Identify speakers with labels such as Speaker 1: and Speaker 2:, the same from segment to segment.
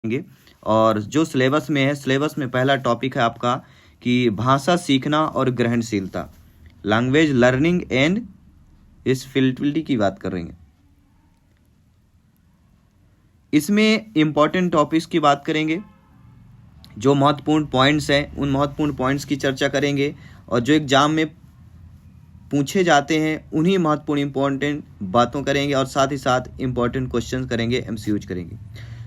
Speaker 1: करेंगे। और जो सिलेबस में है, सिलेबस में पहला टॉपिक है आपका कि भाषा सीखना और ग्रहणशीलता, लैंग्वेज लर्निंग एंड स्किलेबिलिटी की बात कर रहे हैं। इसमें इम्पॉर्टेंट टॉपिक्स की बात करेंगे, जो महत्वपूर्ण पॉइंट्स हैं उन महत्वपूर्ण पॉइंट्स की चर्चा करेंगे, और जो एग्जाम में पूछे जाते हैं उन्हीं महत्वपूर्ण इम्पोर्टेंट बातों करेंगे, और साथ ही साथ इम्पोर्टेंट क्वेश्चन करेंगे, एमसीक्यूज करेंगे।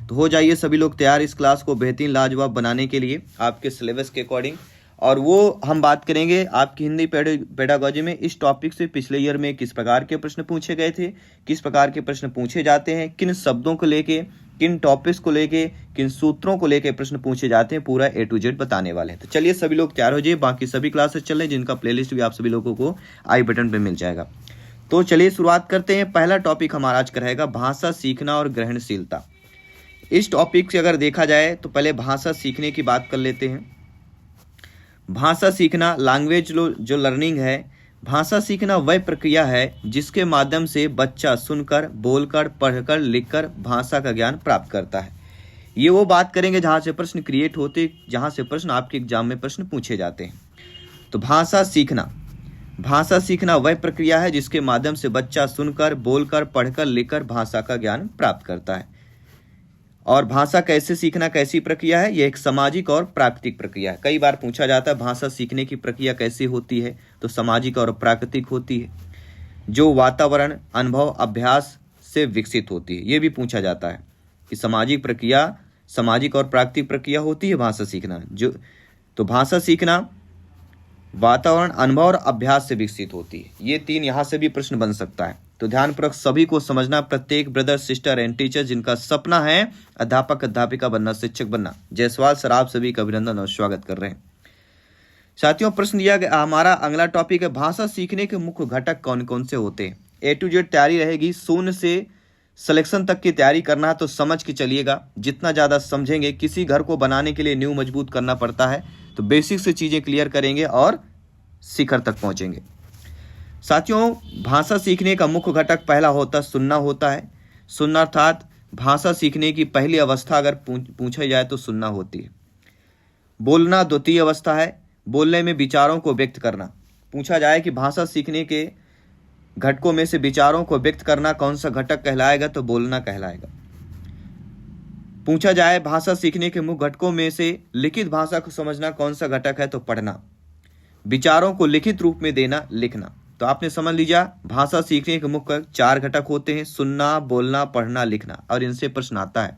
Speaker 1: तो हो जाइए सभी लोग तैयार इस क्लास को बेहतरीन लाजवाब बनाने के लिए आपके सिलेबस के अकॉर्डिंग। और वो हम बात करेंगे आपकी हिंदी पेडागोजी में इस टॉपिक से पिछले ईयर में किस प्रकार के प्रश्न पूछे गए थे, किस प्रकार के प्रश्न पूछे जाते हैं, किन शब्दों को लेके, किन टॉपिक्स को लेके, किन सूत्रों को लेके प्रश्न पूछे जाते हैं, पूरा A to Z बताने वाले हैं। तो चलिए सभी लोग तैयार हो जाइए, बाकी सभी क्लासेस चल रहे हैं जिनका प्लेलिस्ट भी आप सभी लोगों को आई बटन पे मिल जाएगा। तो चलिए शुरुआत करते हैं। पहला टॉपिक हमारा आज का रहेगा भाषा सीखना और ग्रहणशीलता। इस टॉपिक से अगर देखा जाए तो पहले भाषा सीखने की बात कर लेते हैं। भाषा सीखना, लैंग्वेज जो लर्निंग है, भाषा सीखना वह प्रक्रिया है जिसके माध्यम से बच्चा सुनकर, बोलकर, पढ़कर, लिखकर भाषा का ज्ञान प्राप्त करता है। ये वो बात करेंगे जहाँ से प्रश्न क्रिएट होते, जहाँ से प्रश्न आपके एग्जाम में प्रश्न पूछे जाते हैं। तो भाषा सीखना वह प्रक्रिया है जिसके माध्यम से बच्चा सुनकर, बोलकर, पढ़कर, लिखकर भाषा का ज्ञान प्राप्त करता है। और भाषा कैसे सीखना कैसी प्रक्रिया है? यह एक सामाजिक और प्राकृतिक प्रक्रिया है। कई बार पूछा जाता है भाषा सीखने की प्रक्रिया कैसी होती है, तो सामाजिक और प्राकृतिक होती है, जो वातावरण, अनुभव, अभ्यास से विकसित होती है। ये भी पूछा जाता है कि सामाजिक और प्राकृतिक प्रक्रिया होती है भाषा सीखना। तो भाषा सीखना वातावरण, अनुभव और अभ्यास से विकसित होती है। ये तीन यहाँ से भी प्रश्न बन सकता है। तो ध्यानपूर्वक सभी को समझना, प्रत्येक ब्रदर, सिस्टर एंड टीचर जिनका सपना है अध्यापक, अध्यापिका बनना, शिक्षक बनना, जायसवाल सर आप सभी का अभिनंदन और स्वागत कर रहे हैं। साथियों, प्रश्न दिया गया हमारा अगला टॉपिक है भाषा सीखने के मुख्य घटक कौन कौन से होते हैं। A to Z तैयारी रहेगी, शून्य से सिलेक्शन तक की तैयारी करना है तो समझ के चलिएगा। जितना ज़्यादा समझेंगे, किसी घर को बनाने के लिए नींव मजबूत करना पड़ता है, तो बेसिक से चीज़ें क्लियर करेंगे और शिखर तक पहुँचेंगे। साथियों, भाषा सीखने का मुख्य घटक पहला सुनना होता है। सुनना अर्थात भाषा सीखने की पहली अवस्था अगर पूछा जाए तो सुनना होती है। बोलना द्वितीय अवस्था है, बोलने में विचारों को व्यक्त करना। पूछा जाए कि भाषा सीखने के घटकों में से विचारों को व्यक्त करना कौन सा घटक कहलाएगा, तो बोलना कहलाएगा। पूछा जाए भाषा सीखने के मुख्य घटकों में से लिखित भाषा को समझना कौन सा घटक है, तो पढ़ना। विचारों को लिखित रूप में देना, लिखना। तो आपने समझ लीजिए भाषा सीखने के मुख्य 4 घटक होते हैं, सुनना, बोलना, पढ़ना, लिखना, और इनसे प्रश्न आता है।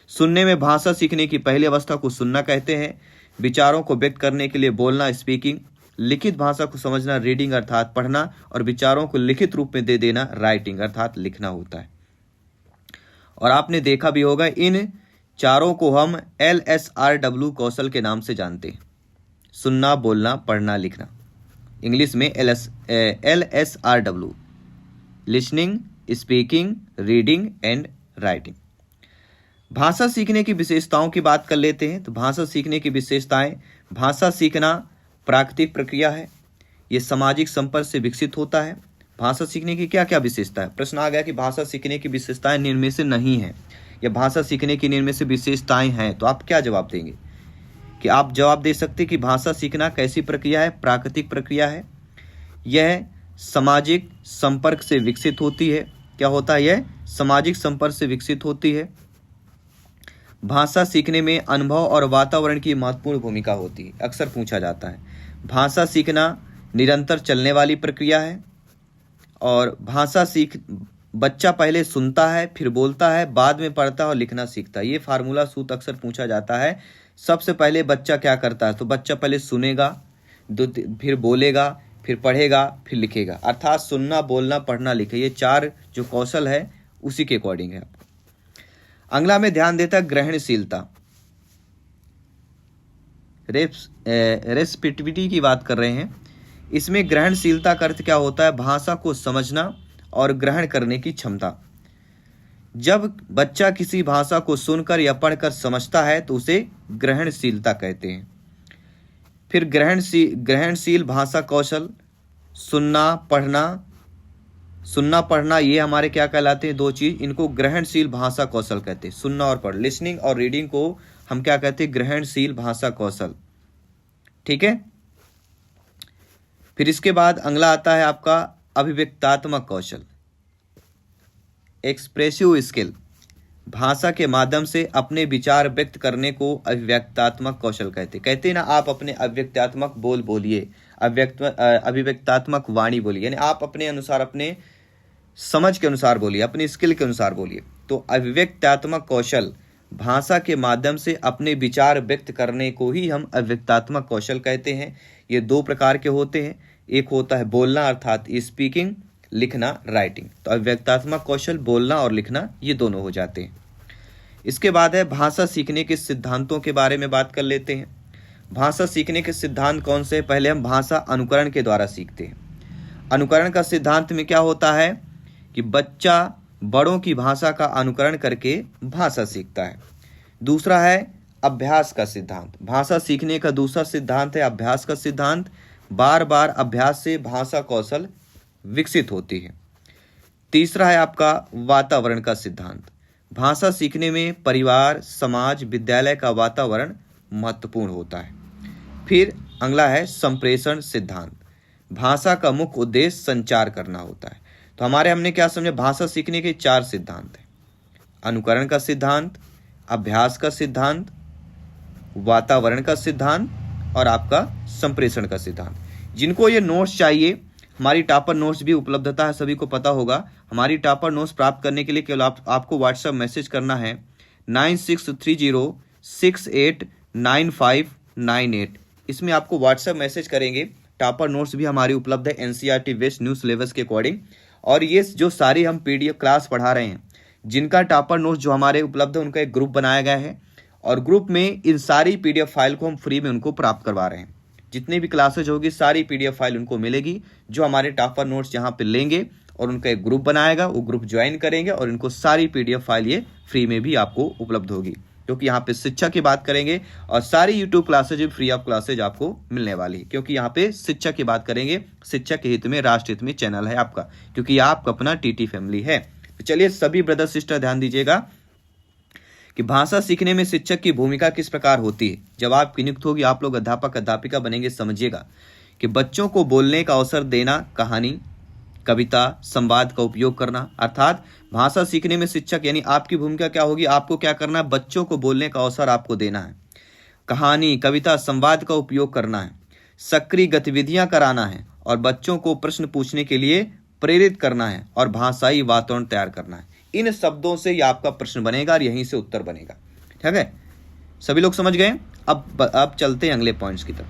Speaker 1: सुनने में भाषा सीखने की पहली अवस्था को सुनना कहते हैं। विचारों को व्यक्त करने के लिए बोलना, स्पीकिंग। लिखित भाषा को समझना, रीडिंग अर्थात पढ़ना, और विचारों को लिखित रूप में दे देना, राइटिंग अर्थात लिखना होता है। और आपने देखा भी होगा इन चारों को हम LSRW कौशल के नाम से जानते हैं। सुनना, बोलना, पढ़ना, लिखना, इंग्लिश में LSRW, listening, speaking, reading and writing. भाषा सीखने की विशेषताओं की बात कर लेते हैं। तो भाषा सीखने की विशेषताएं, भाषा सीखना प्राकृतिक प्रक्रिया है, ये सामाजिक संपर्क से विकसित होता है। भाषा सीखने की क्या क्या विशेषता है? प्रश्न आ गया कि भाषा सीखने की विशेषताएं निम्न में से नहीं है, या भाषा सीखने की निम्न में से विशेषताएं हैं, तो आप क्या जवाब देंगे? कि आप जवाब दे सकते कि भाषा सीखना कैसी प्रक्रिया है? प्राकृतिक प्रक्रिया है। यह सामाजिक संपर्क से विकसित होती है। क्या होता है? यह सामाजिक संपर्क से विकसित होती है। भाषा सीखने में अनुभव और वातावरण की महत्वपूर्ण भूमिका होती है, अक्सर पूछा जाता है। भाषा सीखना निरंतर चलने वाली प्रक्रिया है। और बच्चा पहले सुनता है, फिर बोलता है, बाद में पढ़ता है और लिखना सीखता है। ये फार्मूला सूत्र अक्सर पूछा जाता है। सबसे पहले बच्चा क्या करता है? तो बच्चा पहले सुनेगा, फिर बोलेगा, फिर पढ़ेगा, फिर लिखेगा, अर्थात सुनना, बोलना, पढ़ना, लिखे, ये 4 जो कौशल है उसी के अकॉर्डिंग है। अगला में ध्यान देता है ग्रहणशीलता, रेस्पिटिविटी की बात कर रहे हैं। इसमें ग्रहणशीलता का अर्थ क्या होता है? भाषा को समझना और ग्रहण करने की क्षमता। जब बच्चा किसी भाषा को सुनकर या पढ़कर समझता है तो उसे ग्रहणशीलता कहते हैं। फिर ग्रहणशील भाषा कौशल, सुनना, पढ़ना, सुनना पढ़ना ये हमारे क्या कहलाते हैं, दो चीज, इनको ग्रहणशील भाषा कौशल कहते हैं। सुनना और पढ़, लिसनिंग और रीडिंग को हम क्या कहते हैं, ग्रहणशील भाषा कौशल। ठीक है। फिर इसके बाद अगला आता है आपका अभिव्यक्तात्मक कौशल, एक्सप्रेसिव स्किल। भाषा के माध्यम से अपने विचार व्यक्त करने को अभिव्यक्तात्मक कौशल कहते हैं ना, आप अपने अभिव्यक्तात्मक बोल बोलिए, अभिव्यक्तात्मक वाणी बोलिए, यानी आप अपने अनुसार, अपने समझ के अनुसार बोलिए, अपनी स्किल के अनुसार बोलिए। तो अभिव्यक्तात्मक कौशल, भाषा के माध्यम से अपने विचार व्यक्त करने को ही हम अभिव्यक्तात्मक कौशल कहते हैं। ये दो प्रकार के होते हैं, एक होता है बोलना अर्थात स्पीकिंग, लिखना राइटिंग। तो अभिव्यक्तात्मक कौशल बोलना और लिखना ये दोनों हो जाते हैं। इसके बाद है भाषा सीखने के सिद्धांतों के बारे में बात कर लेते हैं। भाषा सीखने के सिद्धांत कौन से? पहले हम भाषा अनुकरण के द्वारा सीखते हैं। अनुकरण का सिद्धांत में क्या होता है कि बच्चा बड़ों की भाषा का अनुकरण करके भाषा सीखता है। दूसरा है अभ्यास का सिद्धांत। भाषा सीखने का दूसरा सिद्धांत है अभ्यास का सिद्धांत। बार बार अभ्यास से भाषा कौशल विकसित होती है। तीसरा है आपका वातावरण का सिद्धांत। भाषा सीखने में परिवार, समाज, विद्यालय का वातावरण महत्वपूर्ण होता है। फिर अगला है संप्रेषण सिद्धांत। भाषा का मुख्य उद्देश्य संचार करना होता है। तो हमने क्या समझे, भाषा सीखने के 4 सिद्धांत हैं। अनुकरण का सिद्धांत, अभ्यास का सिद्धांत, वातावरण का सिद्धांत और आपका संप्रेषण का सिद्धांत। जिनको ये नोट्स चाहिए, हमारी टॉपर नोट्स भी उपलब्धता है, सभी को पता होगा। हमारी टॉपर नोट्स प्राप्त करने के लिए केवल आपको व्हाट्सएप मैसेज करना है 9630689598। इसमें आपको व्हाट्सएप मैसेज करेंगे। टॉपर नोट्स भी हमारी उपलब्ध है एनसीईआरटी वेस्ट न्यू सिलेबस के अकॉर्डिंग। और ये जो सारी हम पीडीएफ क्लास पढ़ा रहे हैं, जिनका टॉपर नोट्स जो हमारे उपलब्ध है, उनका एक ग्रुप बनाया गया है और ग्रुप में इन सारी पीडीएफ फाइल को हम फ्री में उनको प्राप्त करवा रहे हैं। जितनी भी क्लासेज होगी सारी पीडीएफ फाइल उनको मिलेगी जो हमारे टॉपर नोट्स यहाँ पे लेंगे और उनका एक ग्रुप बनाएगा, वो ग्रुप ज्वाइन करेंगे और इनको सारी पीडीएफ फाइल ये फ्री में भी आपको उपलब्ध होगी। क्योंकि यहाँ पे शिक्षा की बात करेंगे और सारी यूट्यूब क्लासेज भी फ्री ऑफ क्लासेज आपको मिलने वाली है। क्योंकि यहाँ पे शिक्षा की बात करेंगे, शिक्षा के हित में, राष्ट्र हित में चैनल है आपका, क्योंकि आपका अपना टीटी फैमिली है। तो चलिए सभी ब्रदर सिस्टर ध्यान दीजिएगा कि भाषा सीखने में शिक्षक की भूमिका किस प्रकार होती है। जब आप नियुक्त होगी, आप लोग अध्यापक अध्यापिका बनेंगे, समझिएगा कि बच्चों को बोलने का अवसर देना, कहानी, कविता, संवाद का उपयोग करना। अर्थात भाषा सीखने में शिक्षक यानी आपकी भूमिका क्या होगी, आपको क्या करना है, बच्चों को बोलने का अवसर आपको देना है, कहानी, कविता, संवाद का उपयोग करना है, सक्रिय गतिविधियां कराना है और बच्चों को प्रश्न पूछने के लिए प्रेरित करना है और भाषाई वातावरण तैयार करना है। इन शब्दों से ये आपका प्रश्न बनेगा और यहीं से उत्तर बनेगा। ठीक है, सभी लोग समझ गए। अब चलते हैं अगले पॉइंट्स की तरफ।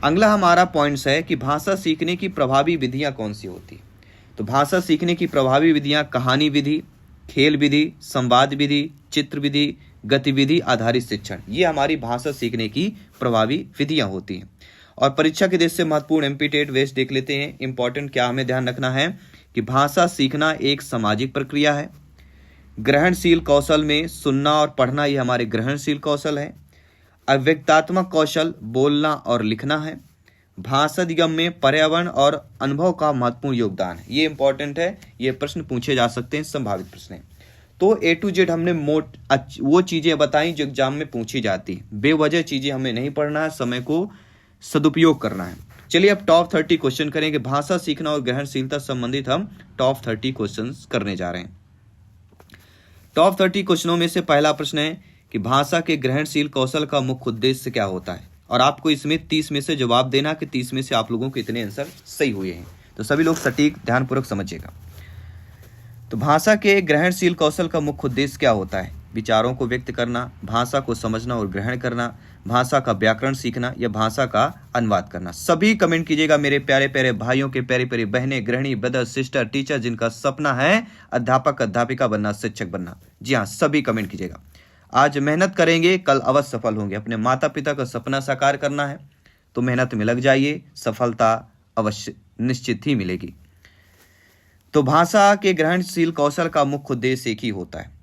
Speaker 1: अगला हमारा पॉइंट्स है कि भाषा सीखने की प्रभावी विधियां कौन सी होती है। तो भाषा सीखने की प्रभावी विधियां कहानी विधि, खेल विधि, संवाद विधि, चित्र विधि, गतिविधि आधारित शिक्षण, ये हमारी भाषा सीखने की प्रभावी विधियां होती हैं। और परीक्षा के दृष्टि से महत्वपूर्ण एमपी-टेट वेस्ट देख लेते हैं। इंपॉर्टेंट क्या हमें ध्यान रखना है कि भाषा सीखना एक सामाजिक प्रक्रिया है। ग्रहणशील कौशल में सुनना और पढ़ना ये हमारे ग्रहणशील कौशल है। अव्यक्तात्मक कौशल बोलना और लिखना है। भाषा अधिगम में पर्यावरण और अनुभव का महत्वपूर्ण योगदान है। ये इंपॉर्टेंट है, ये प्रश्न पूछे जा सकते हैं, संभावित प्रश्न है। तो A to Z हमने वो चीजें बताई जो एग्जाम में पूछी जाती है। बेवजह चीजें हमें नहीं पढ़ना है, समय को सदुपयोग करना है। चलिए अब टॉप 30 क्वेश्चन करेंगे। भाषा सीखना और ग्रहणशीलता संबंधित हम टॉप 30 क्वेश्चन करने जा रहे हैं। टॉप 30 क्वेश्चनों में से पहला प्रश्न है कि भाषा के ग्रहणशील कौशल का मुख्य उद्देश्य क्या होता है। और आपको इसमें 30 में से जवाब देना कि 30 में से आप लोगों के इतने आंसर सही हुए हैं। तो सभी लोग सटीक ध्यानपूर्वक समझिएगा। तो भाषा के ग्रहणशील कौशल का मुख्य उद्देश्य क्या होता है? विचारों को व्यक्त करना, भाषा को समझना और ग्रहण करना, भाषा का व्याकरण सीखना या भाषा का अनुवाद करना। सभी कमेंट कीजिएगा मेरे प्यारे प्यारे भाइयों के, प्यारे प्यारे बहनें, गृहिणी, ब्रदर, सिस्टर, टीचर जिनका सपना है अध्यापक अध्यापिका बनना, शिक्षक बनना। जी हाँ, सभी कमेंट कीजिएगा। आज मेहनत करेंगे, कल अवश्य सफल होंगे। अपने माता पिता का सपना साकार करना है तो मेहनत में लग जाइए, सफलता अवश्य निश्चित ही मिलेगी। तो भाषा के ग्रहणशील कौशल का मुख्य उद्देश्य एक ही होता है।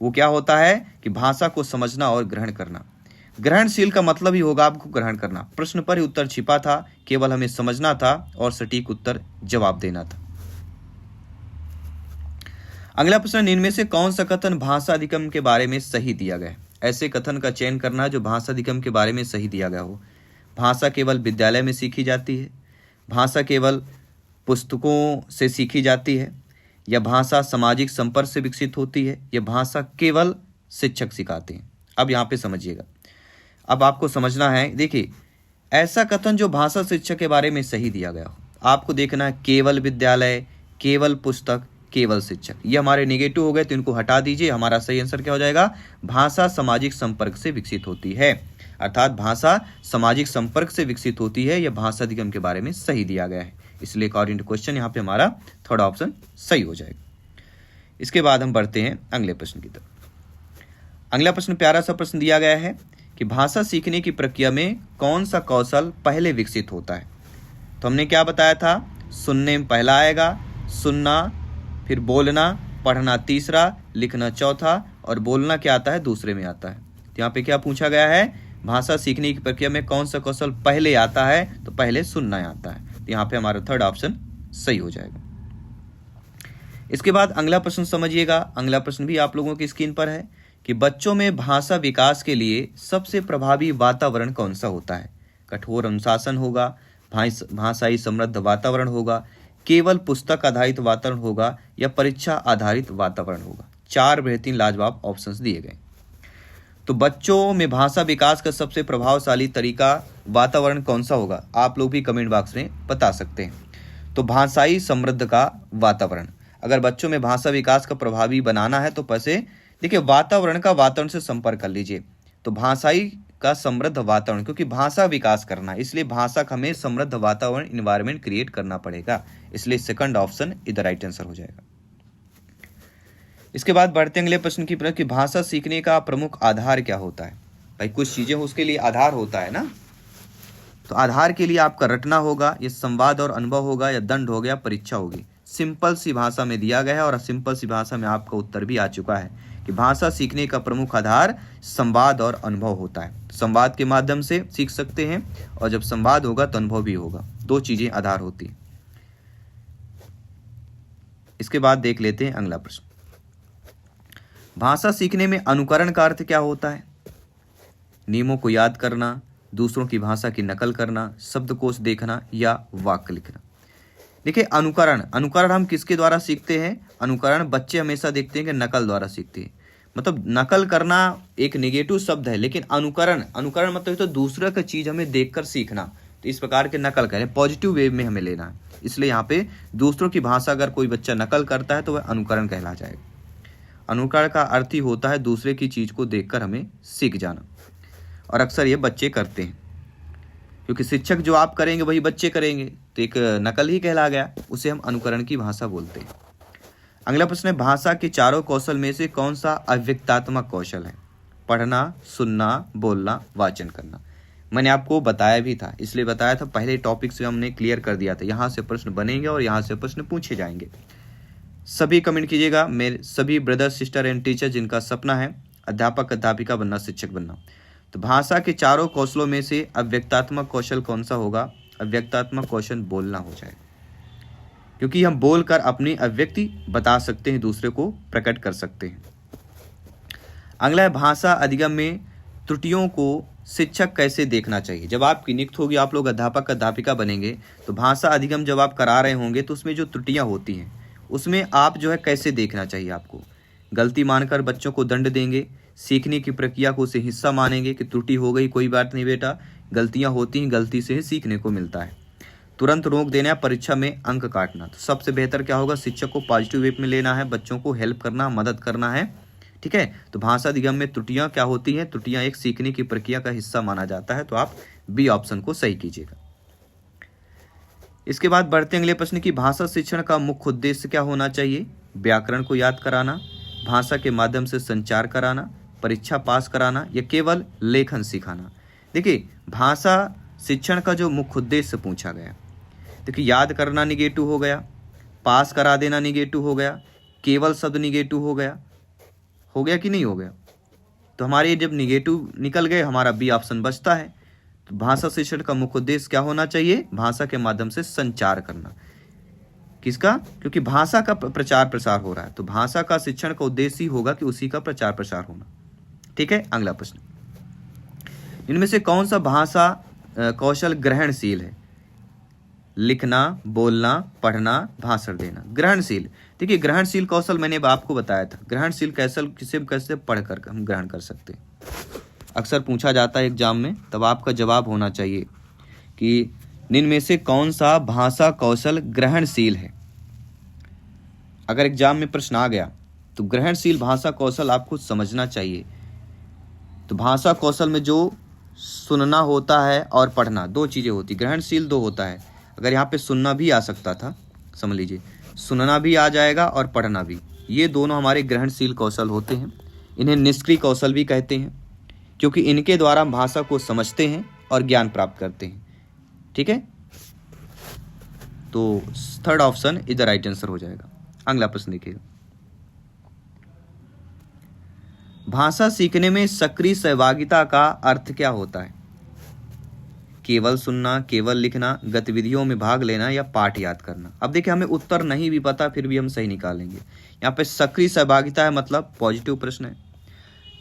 Speaker 1: वो क्या होता है कि भाषा को समझना और ग्रहण करना। ग्रहणशील का मतलब ही होगा आपको ग्रहण करना। प्रश्न पर ही उत्तर छिपा था, केवल हमें समझना था और सटीक उत्तर जवाब देना था। अगला प्रश्न, इनमें से कौन सा कथन भाषा अधिगम के बारे में सही दिया गया है? ऐसे कथन का चयन करना जो भाषा अधिगम के बारे में सही दिया गया हो। भाषा केवल विद्यालय में सीखी जाती है, भाषा केवल पुस्तकों से सीखी जाती है, या भाषा सामाजिक संपर्क से विकसित होती है, या भाषा केवल शिक्षक सिखाते हैं। अब यहाँ पे समझिएगा, अब आपको समझना है। देखिए, ऐसा कथन जो भाषा शिक्षक के बारे में सही दिया गया हो, आपको देखना है केवल विद्यालय, केवल पुस्तक, केवल शिक्षक, ये हमारे नेगेटिव हो गए तो इनको हटा दीजिए। हमारा सही आंसर क्या हो जाएगा? भाषा सामाजिक संपर्क से विकसित होती है, अर्थात भाषा सामाजिक संपर्क से विकसित होती है, यह भाषा अधिगम के बारे में सही दिया गया है। इसलिए अकॉर्डिंग टू क्वेश्चन यहाँ पे हमारा थर्ड ऑप्शन सही हो जाएगा। इसके बाद हम बढ़ते हैं अगले प्रश्न की तरफ। अगला प्रश्न प्यारा सा प्रश्न दिया गया है कि भाषा सीखने की प्रक्रिया में कौन सा कौशल पहले विकसित होता है? तो हमने क्या बताया था? सुनने में पहला आएगा, सुनना, फिर बोलना, पढ़ना तीसरा, लिखना चौथा, और बोलना क्या आता है? दूसरे में आता है। तो यहाँ पे क्या पूछा गया है? भाषा सीखने की प्रक्रिया में कौन सा कौशल पहले आता है? तो पहले सुनना आता है। तो यहाँ पे हमारा थर्ड ऑप्शन सही हो जाएगा। इसके बाद अगला प्रश्न समझिएगा। अगला प्रश्न भी आप लोगों की स्क्रीन पर है कि बच्चों में भाषा विकास के लिए सबसे प्रभावी वातावरण कौन सा होता है? कठोर अनुशासन होगा, भाषाई समृद्ध वातावरण होगा, केवल पुस्तक आधारित वातावरण होगा, या परीक्षा आधारित वातावरण होगा? 4 बेहतरीन लाजवाब ऑप्शंस दिए गए। तो बच्चों में भाषा विकास का सबसे प्रभावशाली तरीका वातावरण कौन सा होगा? आप लोग भी कमेंट बॉक्स में बता सकते हैं। तो भाषाई समृद्ध का वातावरण, अगर बच्चों में भाषा विकास का प्रभावी बनाना है तो पैसे देखिए वातावरण से संपर्क कर लीजिए। तो भाषाई का समृद्ध वातावरण, क्योंकि भाषा विकास करना है इसलिए भाषा का हमें समृद्ध वातावरण इन्वायरमेंट क्रिएट करना पड़ेगा, इसलिए सेकंड ऑप्शन इधर राइट आंसर हो जाएगा। इसके बाद बढ़ते अगले प्रश्न की तरफ कि भाषा सीखने का प्रमुख आधार क्या होता है? भाई कुछ चीजें उसके लिए आधार होता है ना, तो आधार के लिए आपका रटना होगा, ये संवाद और अनुभव होगा, या दंड हो गया, परीक्षा होगी। सिंपल सी भाषा में दिया गया है और सिंपल सी भाषा में आपका उत्तर भी आ चुका है कि भाषा सीखने का प्रमुख आधार संवाद और अनुभव होता है। संवाद के माध्यम से सीख सकते हैं, और जब संवाद होगा तो अनुभव भी होगा, 2 चीजें आधार होती हैं। इसके बाद देख लेते हैं अगला प्रश्न। भाषा सीखने में अनुकरण का अर्थ क्या होता है? नियमों को याद करना, दूसरों की भाषा की नकल करना, शब्दकोश देखना, या वाक्य लिखना। देखिए अनुकरण हम किसके द्वारा सीखते हैं? अनुकरण बच्चे हमेशा देखते हैं कि नकल द्वारा सीखते हैं। मतलब नकल करना एक नेगेटिव शब्द है, लेकिन अनुकरण मतलब तो दूसरे का चीज हमें देखकर सीखना, तो इस प्रकार के नकल करें, पॉजिटिव वे में हमें लेना है। इसलिए यहाँ पे दूसरों की भाषा अगर कोई बच्चा नकल करता है तो वह अनुकरण कहला जाएगा। अनुकरण का अर्थ ही होता है दूसरे की चीज को देखकर हमें सीख जाना, और अक्सर ये बच्चे करते हैं, क्योंकि शिक्षक जो आप करेंगे वही बच्चे करेंगे, तो एक नकल ही कहला गया, उसे हम अनुकरण की भाषा बोलते हैं। अगला प्रश्न है, भाषा के चारों कौशल में से कौन सा अव्यक्तात्मक कौशल है? पढ़ना, सुनना, बोलना, वाचन करना। मैंने आपको बताया भी था, इसलिए बताया था, पहले टॉपिक से हमने क्लियर कर दिया था। यहाँ से प्रश्न बनेंगे और यहाँ से प्रश्न पूछे जाएंगे। सभी कमेंट कीजिएगा, मेरे सभी ब्रदर सिस्टर एंड टीचर जिनका सपना है अध्यापक अध्यापिका बनना, शिक्षक बनना। तो भाषा के चारों कौशलों में से अव्यक्तात्मक कौशल कौन सा होगा? अव्यक्तात्मक कौशल बोलना हो जाएगा, क्योंकि हम बोलकर अपनी अभिव्यक्ति बता सकते हैं, दूसरे को प्रकट कर सकते हैं। अगला है, भाषा अधिगम में त्रुटियों को शिक्षक कैसे देखना चाहिए? जब आपकी नियुक्त होगी, आप लोग अध्यापक अध्यापिका बनेंगे, तो भाषा अधिगम जब आप करा रहे होंगे तो उसमें जो त्रुटियां होती हैं उसमें आप जो है कैसे देखना चाहिए आपको? गलती मानकर बच्चों को दंड देंगे, सीखने की प्रक्रिया को उसे हिस्सा मानेंगे कि त्रुटि हो गई, कोई बात नहीं बेटा, गलतियां होती हैं, गलती से ही सीखने को मिलता है। तुरंत रोक देना, परीक्षा में अंक काटना। तो सबसे बेहतर क्या होगा? शिक्षक को पॉजिटिव वे में लेना है, बच्चों को हेल्प करना, मदद करना है, ठीक है। तो भाषा अधिगम में त्रुटियां क्या होती हैं? त्रुटियां एक सीखने की प्रक्रिया का हिस्सा माना जाता है, तो आप बी ऑप्शन को सही कीजिएगा। इसके बाद बढ़ते अगले प्रश्न की, भाषा शिक्षण का मुख्य उद्देश्य क्या होना चाहिए? व्याकरण को याद कराना, भाषा के माध्यम से संचार कराना, परीक्षा पास कराना, या केवल लेखन सिखाना। देखिए, भाषा शिक्षण का जो मुख्य उद्देश्य पूछा गया, देखिए याद करना निगेटिव हो गया, पास करा देना निगेटिव हो गया, केवल शब्द निगेटिव हो गया कि नहीं हो गया? तो हमारे जब निगेटिव निकल गए, हमारा बी ऑप्शन बचता है। तो भाषा शिक्षण का मुख्य उद्देश्य क्या होना चाहिए? भाषा के माध्यम से संचार करना। किसका? क्योंकि भाषा का प्रचार प्रसार हो रहा है, तो भाषा का शिक्षण का उद्देश्य ही होगा कि उसी का प्रचार प्रसार होना। ठीक है, अगला प्रश्न, इनमें से कौन सा भाषा कौशल ग्रहणशील है? लिखना, बोलना, पढ़ना, भाषण देना। ग्रहणशील, देखिए ग्रहणशील कौशल मैंने आपको बताया था, ग्रहणशील कौशल किसे कैसे पढ़कर हम ग्रहण कर सकते हैं। अक्सर पूछा जाता है एग्जाम में, तब आपका जवाब होना चाहिए कि निम्न में से कौन सा भाषा कौशल ग्रहणशील है। अगर एग्जाम में प्रश्न आ गया तो ग्रहणशील भाषा कौशल आपको समझना चाहिए। तो भाषा कौशल में जो सुनना होता है और पढ़ना, दो चीज़ें होती, ग्रहणशील दो होता है। अगर यहाँ पे सुनना भी आ सकता था, समझ लीजिए सुनना भी आ जाएगा और पढ़ना भी, ये दोनों हमारे ग्रहणशील कौशल होते हैं। इन्हें निष्क्रिय कौशल भी कहते हैं, क्योंकि इनके द्वारा हम भाषा को समझते हैं और ज्ञान प्राप्त करते हैं। ठीक है, तो third option is the right answer हो जाएगा। अगला प्रश्न देखिएगा, भाषा सीखने में सक्रिय सहभागिता का अर्थ क्या होता है? केवल सुनना, केवल लिखना, गतिविधियों में भाग लेना या पाठ याद करना। अब देखिए हमें उत्तर नहीं भी पता फिर भी हम सही निकालेंगे। यहाँ पे सक्रिय सहभागिता है मतलब पॉजिटिव प्रश्न है।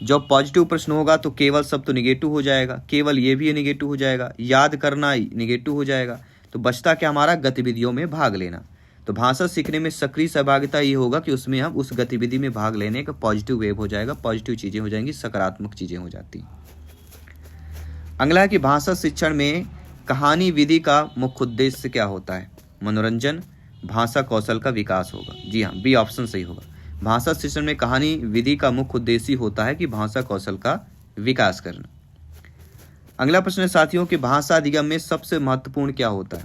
Speaker 1: जब पॉजिटिव प्रश्न होगा तो केवल सब तो निगेटिव हो जाएगा, केवल ये भी निगेटिव हो जाएगा, याद करना निगेटिव हो जाएगा, तो बचता क्या हमारा? गतिविधियों में भाग लेना। तो भाषा सीखने में सक्रिय सहभागिता ये होगा कि उसमें हम उस गतिविधि में भाग लेने का पॉजिटिव वेव हो जाएगा, पॉजिटिव चीज़ें हो जाएंगी, सकारात्मक चीज़ें हो जाती हैं। अगला है कि भाषा शिक्षण में कहानी विधि का मुख्य उद्देश्य क्या होता है? मनोरंजन, भाषा कौशल का विकास होगा। जी हाँ, बी ऑप्शन सही होगा। भाषा शिक्षण में कहानी विधि का मुख्य उद्देश्य होता है कि भाषा कौशल का विकास करना। अगला प्रश्न है साथियों कि भाषा अधिगम में सबसे महत्वपूर्ण क्या होता है?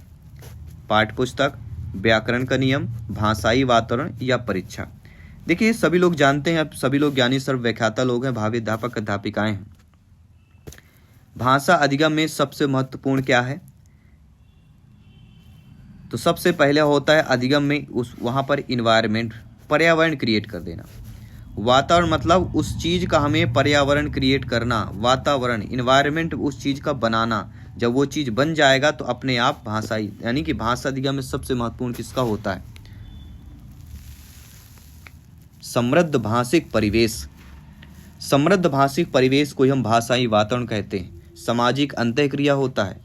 Speaker 1: पाठ्य पुस्तक, व्याकरण का नियम, भाषाई वातावरण या परीक्षा। देखिए सभी लोग जानते हैं, सभी लोग ज्ञानी सर्वव्याख्याता लोग हैं, भावी अध्यापक अध्यापिकाएं हैं। भाषा अधिगम में सबसे महत्वपूर्ण क्या है? तो सबसे पहले होता है अधिगम में वहाँ पर इन्वायरमेंट, पर्यावरण क्रिएट कर देना। वातावरण मतलब उस चीज़ का हमें पर्यावरण क्रिएट करना, वातावरण इन्वायरमेंट उस चीज़ का बनाना। जब वो चीज़ बन जाएगा तो अपने आप भाषाई, यानी कि भाषा अधिगम में सबसे महत्वपूर्ण किसका होता है? समृद्ध भाषिक परिवेश। समृद्ध भाषिक परिवेश को हम भाषाई वातावरण कहते हैं। सामाजिक अंतःक्रिया होता है,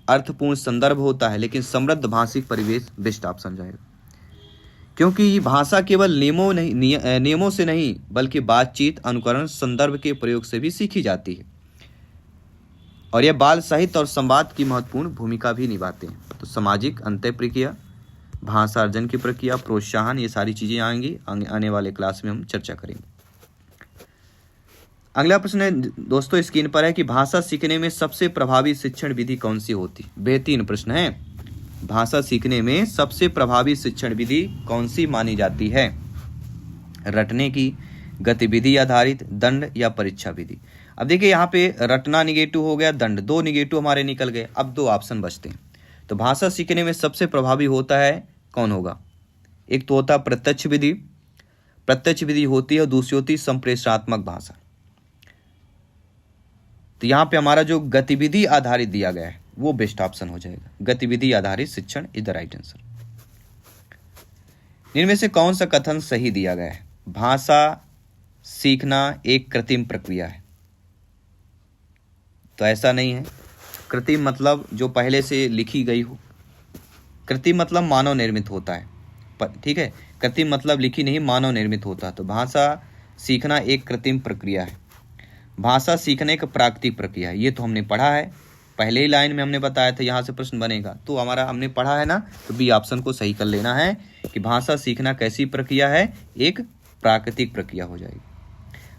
Speaker 1: अर्थपूर्ण संदर्भ होता है, लेकिन समृद्ध भाषिक परिवेश बेस्ट ऑप्शन जाएगा, क्योंकि भाषा केवल नियमों से नहीं बल्कि बातचीत, अनुकरण, संदर्भ के प्रयोग से भी सीखी जाती है, और यह बाल साहित्य और संवाद की महत्वपूर्ण भूमिका भी निभाते हैं। तो सामाजिक अंतःक्रिया, भाषा अर्जन की प्रक्रिया, प्रोत्साहन, ये सारी चीज़ें आएंगी, आने वाले क्लास में हम चर्चा करेंगे। अगला प्रश्न है दोस्तों स्क्रीन पर है कि भाषा सीखने में सबसे प्रभावी शिक्षण विधि कौन सी होती? बेहतरीन प्रश्न है। भाषा सीखने में सबसे प्रभावी शिक्षण विधि कौन सी मानी जाती है? रटने की, गतिविधि आधारित, दंड या परीक्षा विधि। अब देखिए यहाँ पे रटना निगेटिव हो गया, दंड, दो निगेटिव हमारे निकल गए, अब दो ऑप्शन बचते हैं। तो भाषा सीखने में सबसे प्रभावी होता है कौन होगा? एक तो होता प्रत्यक्ष विधि, प्रत्यक्ष विधि होती है, और दूसरी होती संप्रेषणात्मक भाषा। तो यहाँ पे हमारा जो गतिविधि आधारित दिया गया है वो बेस्ट ऑप्शन हो जाएगा। गतिविधि आधारित शिक्षण इज द राइट आंसर। इनमें से कौन सा कथन सही दिया गया है? भाषा सीखना एक कृत्रिम प्रक्रिया है। तो ऐसा नहीं है। कृत्रिम मतलब जो पहले से लिखी गई हो, कृत्रिम मतलब मानव निर्मित होता है, ठीक है। कृत्रिम मतलब लिखी नहीं, मानव निर्मित होता है। तो भाषा सीखना एक कृत्रिम प्रक्रिया है। भाषा सीखने एक प्राकृतिक प्रक्रिया है, ये तो हमने पढ़ा है, पहले ही लाइन में हमने बताया था यहाँ से प्रश्न बनेगा, तो हमारा हमने पढ़ा है ना, तो बी ऑप्शन को सही कर लेना है कि भाषा सीखना कैसी प्रक्रिया है? एक प्राकृतिक प्रक्रिया हो जाएगी।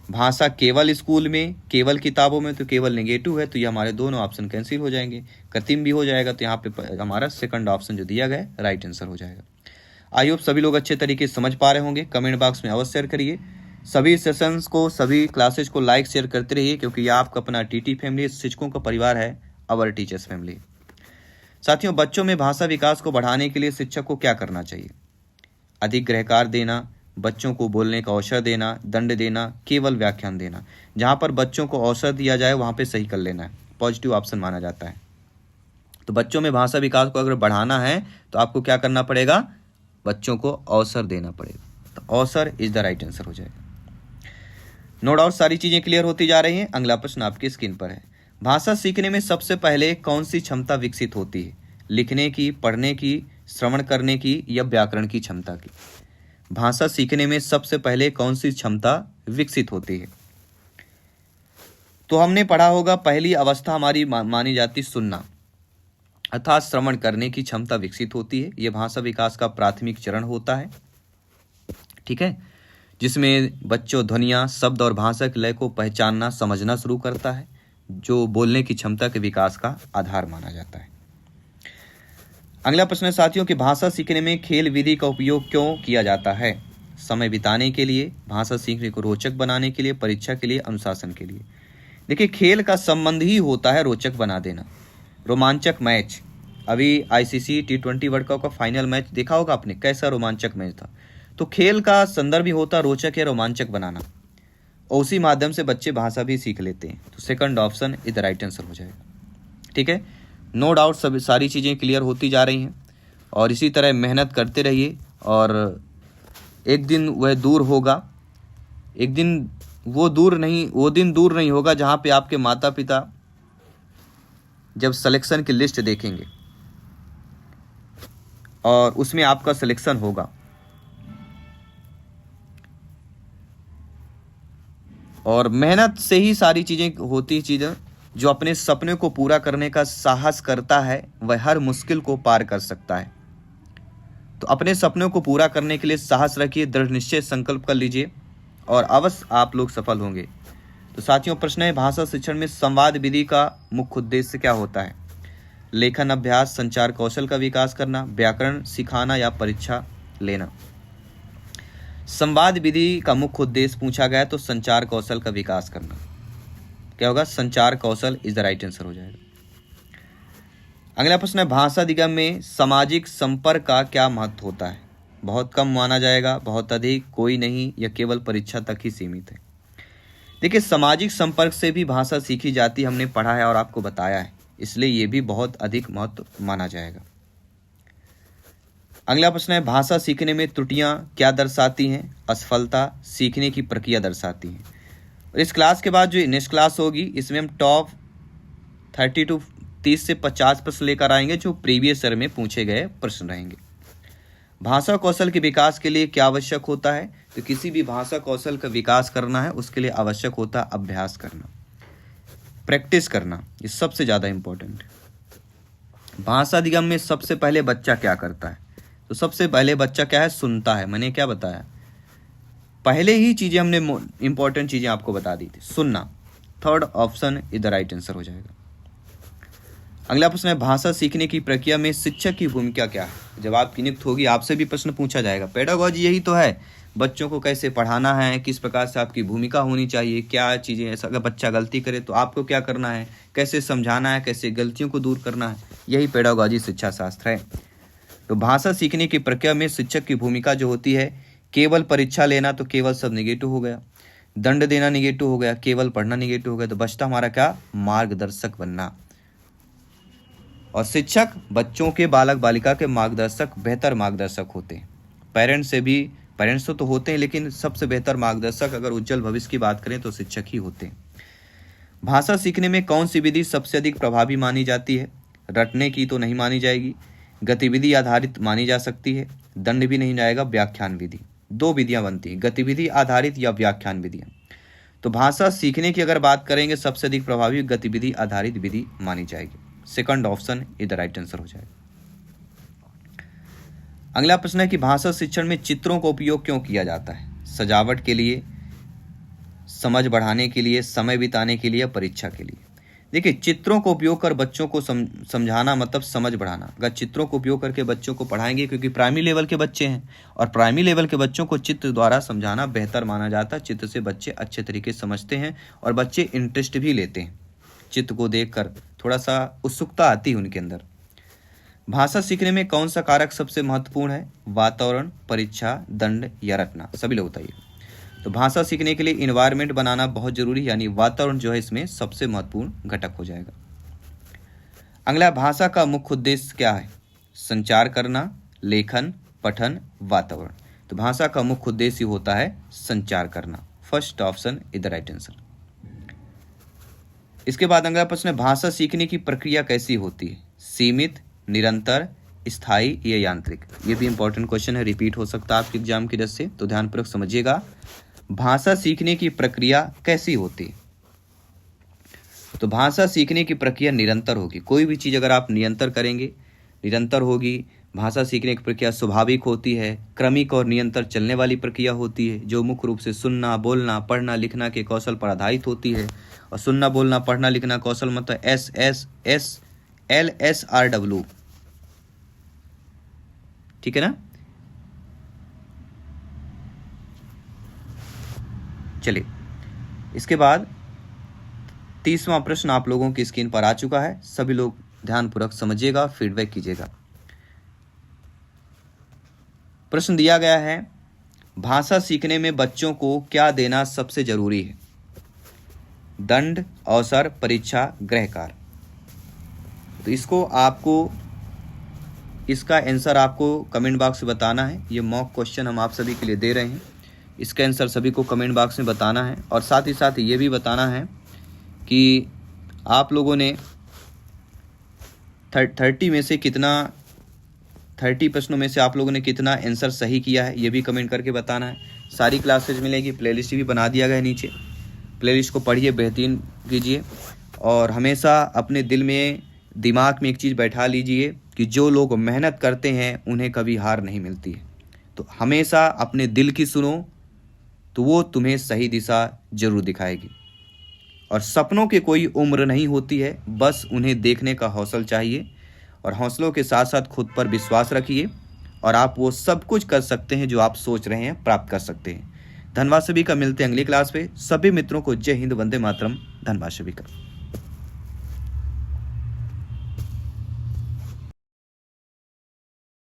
Speaker 1: भाषा केवल स्कूल में, केवल किताबों में, तो केवल नेगेटिव है, तो ये हमारे दोनों ऑप्शन कैंसिल हो जाएंगे। कृत्रिम भी हो जाएगा, तो यहाँ पे हमारा सेकंड ऑप्शन जो दिया गया राइट आंसर हो जाएगा। आई होप सभी लोग अच्छे तरीके से समझ पा रहे होंगे। कमेंट बॉक्स में अवश्य शेयर करिए। सभी सेशंस को, सभी क्लासेज को लाइक शेयर करते रहिए, क्योंकि ये आपका अपना टीटी फैमिली, शिक्षकों का परिवार है, अवर टीचर्स फैमिली। साथियों, बच्चों में भाषा विकास को बढ़ाने के लिए शिक्षक को क्या करना चाहिए? अधिक गृहकार्य देना, बच्चों को बोलने का अवसर देना, दंड देना, केवल व्याख्यान देना। जहाँ पर बच्चों को अवसर दिया जाए वहाँ पे सही कर लेना है, पॉजिटिव ऑप्शन माना जाता है। तो बच्चों में भाषा विकास को अगर बढ़ाना है तो आपको क्या करना पड़ेगा? बच्चों को अवसर देना पड़ेगा। तो अवसर इज द राइट आंसर हो जाएगा। नो डाउट सारी चीजें क्लियर होती जा रही हैं। अगला प्रश्न आपकी स्क्रीन पर है। भाषा सीखने में सबसे पहले कौन सी क्षमता विकसित होती है? लिखने की, पढ़ने की, श्रवण करने की या व्याकरण की क्षमता की? भाषा सीखने में सबसे पहले कौन सी क्षमता विकसित होती है? तो हमने पढ़ा होगा पहली अवस्था हमारी मानी जाती सुनना, अर्थात श्रवण करने की क्षमता विकसित होती है। यह भाषा विकास का प्राथमिक चरण होता है, ठीक है, जिसमें बच्चों ध्वनियाँ, शब्द और भाषा के लय को पहचानना, समझना शुरू करता है, जो बोलने की क्षमता के विकास का आधार माना जाता है। अगला प्रश्न है साथियों कि भाषा सीखने में खेल विधि का उपयोग क्यों किया जाता है? समय बिताने के लिए, भाषा सीखने को रोचक बनाने के लिए, परीक्षा के लिए, अनुशासन के लिए। देखिए, खेल का संबंध ही होता है रोचक बना देना। रोमांचक मैच, अभी आईसीसी T20 वर्ल्ड कप का फाइनल मैच देखा होगा आपने, कैसा रोमांचक मैच था। तो खेल का संदर्भ ही होता रोचक या रोमांचक बनाना, और उसी माध्यम से बच्चे भाषा भी सीख लेते हैं। तो second option is the right answer हो जाएगा, ठीक है। नो डाउट सब सारी चीज़ें क्लियर होती जा रही हैं, और इसी तरह मेहनत करते रहिए, और एक दिन वह दूर होगा, एक दिन वो दिन दूर नहीं होगा जहाँ पे आपके माता पिता जब सिलेक्शन की लिस्ट देखेंगे और उसमें आपका सिलेक्शन होगा, और मेहनत से ही सारी चीज़ें होती चीज़ें। जो अपने सपने को पूरा करने का साहस करता है वह हर मुश्किल को पार कर सकता है। तो अपने सपनों को पूरा करने के लिए साहस रखिए, दृढ़ निश्चय संकल्प कर लीजिए, और अवश्य आप लोग सफल होंगे। तो साथियों, प्रश्न है भाषा शिक्षण में संवाद विधि का मुख्य उद्देश्य क्या होता है? लेखन अभ्यास, संचार कौशल का विकास करना, व्याकरण सिखाना या परीक्षा लेना? संवाद विधि का मुख्य उद्देश्य पूछा गया तो संचार कौशल का विकास करना। क्या होगा? संचार कौशल इज द राइट आंसर हो जाएगा। अगला प्रश्न है भाषा अधिगम में सामाजिक संपर्क का क्या महत्व होता है? बहुत कम माना जाएगा, बहुत अधिक, कोई नहीं, या केवल परीक्षा तक ही सीमित है? देखिए, सामाजिक संपर्क से भी भाषा सीखी जाती, हमने पढ़ा है और आपको बताया है, इसलिए ये भी बहुत अधिक महत्व माना जाएगा। अगला प्रश्न है भाषा सीखने में त्रुटियां क्या दर्शाती हैं? असफलता, सीखने की प्रक्रिया दर्शाती हैं। और इस क्लास के बाद जो नेक्स्ट क्लास होगी इसमें हम टॉप 30 से 50 प्रश्न लेकर आएंगे जो प्रीवियस ईयर में पूछे गए प्रश्न रहेंगे। भाषा कौशल के विकास के लिए क्या आवश्यक होता है? तो किसी भी भाषा कौशल का विकास करना है उसके लिए आवश्यक होता है अभ्यास करना, प्रैक्टिस करना, ये सबसे ज़्यादा इम्पोर्टेंट है। भाषा अधिगम में सबसे पहले बच्चा क्या करता है? तो सबसे पहले बच्चा क्या है? सुनता है। मैंने क्या बताया? पहले ही चीज़ें हमने इंपॉर्टेंट चीज़ें आपको बता दी थी, सुनना। Third option is the right answer हो जाएगा। अगला प्रश्न है भाषा सीखने की प्रक्रिया में शिक्षक की भूमिका क्या है? जब आपकी नियुक्त होगी आपसे भी प्रश्न पूछा जाएगा। पेडागॉजी यही तो है, बच्चों को कैसे पढ़ाना है, किस प्रकार से आपकी भूमिका होनी चाहिए, क्या चीज़ें, ऐसा अगर बच्चा गलती करे तो आपको क्या करना है, कैसे समझाना है, कैसे गलतियों को दूर करना है, यही पेडागॉजी शिक्षा शास्त्र है। तो भाषा सीखने की प्रक्रिया में शिक्षक की भूमिका जो होती है, केवल परीक्षा लेना तो केवल सब निगेटिव हो गया, दंड देना निगेटिव हो गया, केवल पढ़ना निगेटिव हो गया, तो बचता हमारा क्या? मार्गदर्शक बनना। और शिक्षक बच्चों के, बालक बालिका के मार्गदर्शक, बेहतर मार्गदर्शक होते हैं। पेरेंट्स तो होते हैं, लेकिन सबसे बेहतर मार्गदर्शक अगर उज्जवल भविष्य की बात करें तो शिक्षक ही होते हैं। भाषा सीखने में कौन सी विधि सबसे अधिक प्रभावी मानी जाती है? रटने की तो नहीं मानी जाएगी, गतिविधि आधारित मानी जा सकती है, दंड भी नहीं जाएगा, व्याख्यान विधि। दो विधियां बनती हैं, गतिविधि आधारित या व्याख्यान विधियां। तो भाषा सीखने की अगर बात करेंगे सबसे अधिक प्रभावी गतिविधि आधारित विधि मानी जाएगी। Second option is the right answer हो जाएगा। अगला प्रश्न है कि भाषा शिक्षण में चित्रों का उपयोग क्यों किया जाता है? सजावट के लिए, समझ बढ़ाने के लिए, समय बिताने के लिए, परीक्षा के लिए? देखिए, चित्रों का उपयोग कर बच्चों को समझाना मतलब समझ बढ़ाना। अगर चित्रों को उपयोग करके बच्चों को पढ़ाएंगे, क्योंकि प्राइमरी लेवल के बच्चे हैं और प्राइमरी लेवल के बच्चों को चित्र द्वारा समझाना बेहतर माना जाता है। चित्र से बच्चे अच्छे तरीके से समझते हैं और बच्चे इंटरेस्ट भी लेते हैं। चित्र को देखकर थोड़ा सा उत्सुकता आती है उनके अंदर। भाषा सीखने में कौन सा कारक सबसे महत्वपूर्ण है? वातावरण, परीक्षा, दंड या रटना? सभी लोग बताइए। तो भाषा सीखने के लिए इन्वायरमेंट बनाना बहुत जरूरी है, यानी वातावरण जो है इसमें सबसे महत्वपूर्ण घटक हो जाएगा। अगला, भाषा का मुख्य उद्देश्य क्या है? संचार करना, लेखन, पठन, वातावरण। तो भाषा का मुख्य उद्देश्य होता है संचार करना। First option is the right answer. इसके बाद अगला प्रश्न है, भाषा सीखने की प्रक्रिया कैसी होती है? सीमित, निरंतर, स्थायी या यांत्रिक? ये भी इंपॉर्टेंट क्वेश्चन है, रिपीट हो सकता है आपके एग्जाम की दृष्टि से, तो ध्यानपूर्वक समझिएगा। भाषा सीखने की प्रक्रिया कैसी होती है? तो भाषा सीखने की प्रक्रिया निरंतर होगी। कोई भी चीज़ अगर आप निरंतर करेंगे, निरंतर होगी। भाषा सीखने की प्रक्रिया स्वाभाविक होती है, क्रमिक और निरंतर चलने वाली प्रक्रिया होती है, जो मुख्य रूप से सुनना, बोलना, पढ़ना, लिखना के कौशल पर आधारित होती है। और सुनना, बोलना, पढ़ना, लिखना कौशल मतलब SSLSRW, ठीक है ना। चलिए, इसके बाद 30वां प्रश्न आप लोगों की स्क्रीन पर आ चुका है। सभी लोग ध्यानपूर्वक समझिएगा, फीडबैक कीजिएगा। प्रश्न दिया गया है, भाषा सीखने में बच्चों को क्या देना सबसे जरूरी है? दंड, अवसर, परीक्षा, गृहकार्य। तो इसको आपको, इसका आंसर आपको कमेंट बॉक्स में बताना है। ये मॉक क्वेश्चन हम आप सभी के लिए दे रहे हैं, इसका आंसर सभी को कमेंट बॉक्स में बताना है। और साथ ही साथ ये भी बताना है कि आप लोगों ने 30 में से कितना, 30 प्रश्नों में से आप लोगों ने कितना आंसर सही किया है, ये भी कमेंट करके बताना है। सारी क्लासेज मिलेगी, प्लेलिस्ट भी बना दिया गया है नीचे, प्लेलिस्ट को पढ़िए, बेहतरीन कीजिए। और हमेशा अपने दिल में, दिमाग में एक चीज़ बैठा लीजिए कि जो लोग मेहनत करते हैं उन्हें कभी हार नहीं मिलती है। तो हमेशा अपने दिल की सुनो, तो वो तुम्हें सही दिशा जरूर दिखाएगी। और सपनों की कोई उम्र नहीं होती है, बस उन्हें देखने का हौसला चाहिए। और हौसलों के साथ साथ खुद पर विश्वास रखिए, और आप वो सब कुछ कर सकते हैं जो आप सोच रहे हैं, प्राप्त कर सकते हैं। धन्यवाद सभी का, मिलते हैं अगली क्लास पे। सभी मित्रों को जय हिंद, वंदे मातरम। धन्यवाद सभी का।